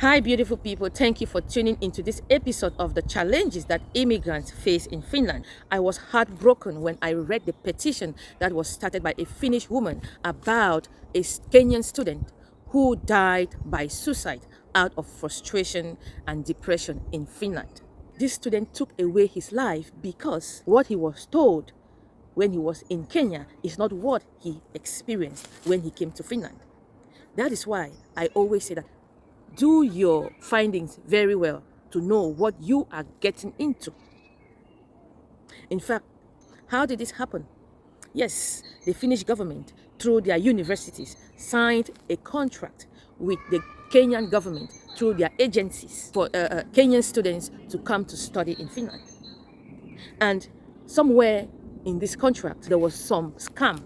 Hi, beautiful people. Thank you for tuning into this episode of the challenges that immigrants face in Finland. I was heartbroken when I read the petition that was started by a Finnish woman about a Kenyan student who died by suicide out of frustration and depression in Finland. This student took away his life because what he was told when he was in Kenya is not what he experienced when he came to Finland. That is why I always say that do your findings very well to know what you are getting into. In fact, how did this happen? Yes, the Finnish government, through their universities, signed a contract with the Kenyan government through their agencies for Kenyan students to come to study in Finland. And somewhere in this contract, there was some scam.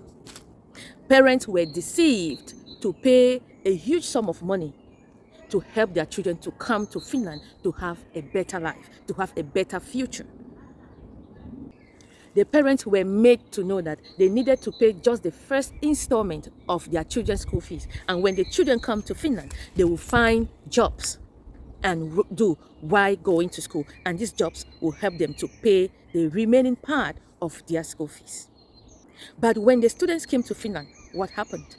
Parents were deceived to pay a huge sum of money to help their children to come to Finland to have a better life, to have a better future. The parents were made to know that they needed to pay just the first installment of their children's school fees. And when the children come to Finland, they will find jobs and do while going to school. And these jobs will help them to pay the remaining part of their school fees. But when the students came to Finland, what happened?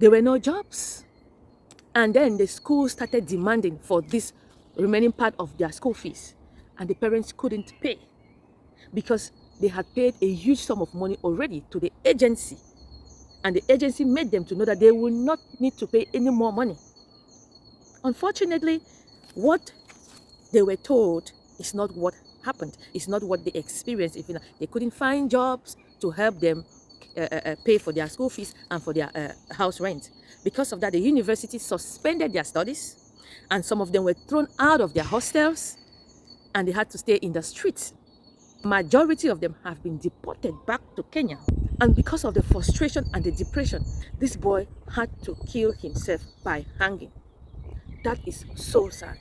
There were no jobs. And then the school started demanding for this remaining part of their school fees. And the parents couldn't pay because they had paid a huge sum of money already to the agency. And the agency made them to know that they will not need to pay any more money. Unfortunately, what they were told is not what happened. It's not what they experienced. They couldn't find jobs to help them pay for their school fees and for their house rent. Because of that, the university suspended their studies, and some of them were thrown out of their hostels, and they had to stay in the streets. Majority of them have been deported back to Kenya. And because of the frustration and the depression, this boy had to kill himself by hanging. That is so sad.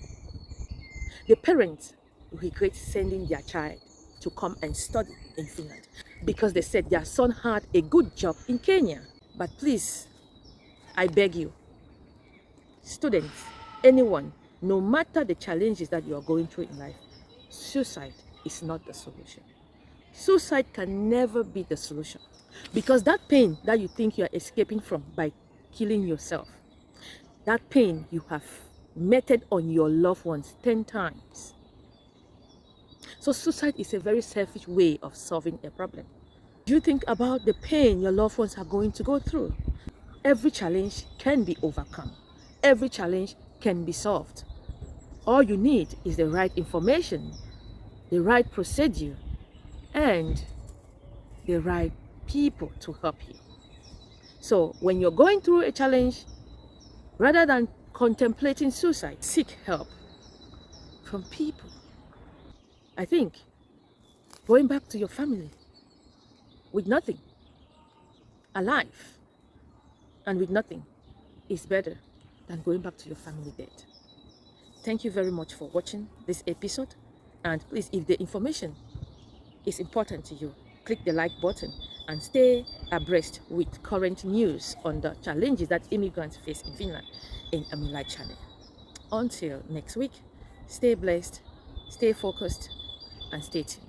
The parents regret sending their child to come and study in Finland because they said their son had a good job in Kenya. But please, I beg you, students, anyone, no matter the challenges that you are going through in life, suicide is not the solution. Suicide can never be the solution because that pain that you think you are escaping from by killing yourself, that pain you have meted on your loved ones 10 times. So suicide is a very selfish way of solving a problem. Do you think about the pain your loved ones are going to go through? Every challenge can be overcome. Every challenge can be solved. All you need is the right information, the right procedure, and the right people to help you. So when you're going through a challenge, rather than contemplating suicide, seek help from people. I think going back to your family with nothing, alive, and with nothing is better than going back to your family dead. Thank you very much for watching this episode. And please, if the information is important to you, click the like button and stay abreast with current news on the challenges that immigrants face in Finland in Emilight channel. Until next week, stay blessed, stay focused, and stay tuned.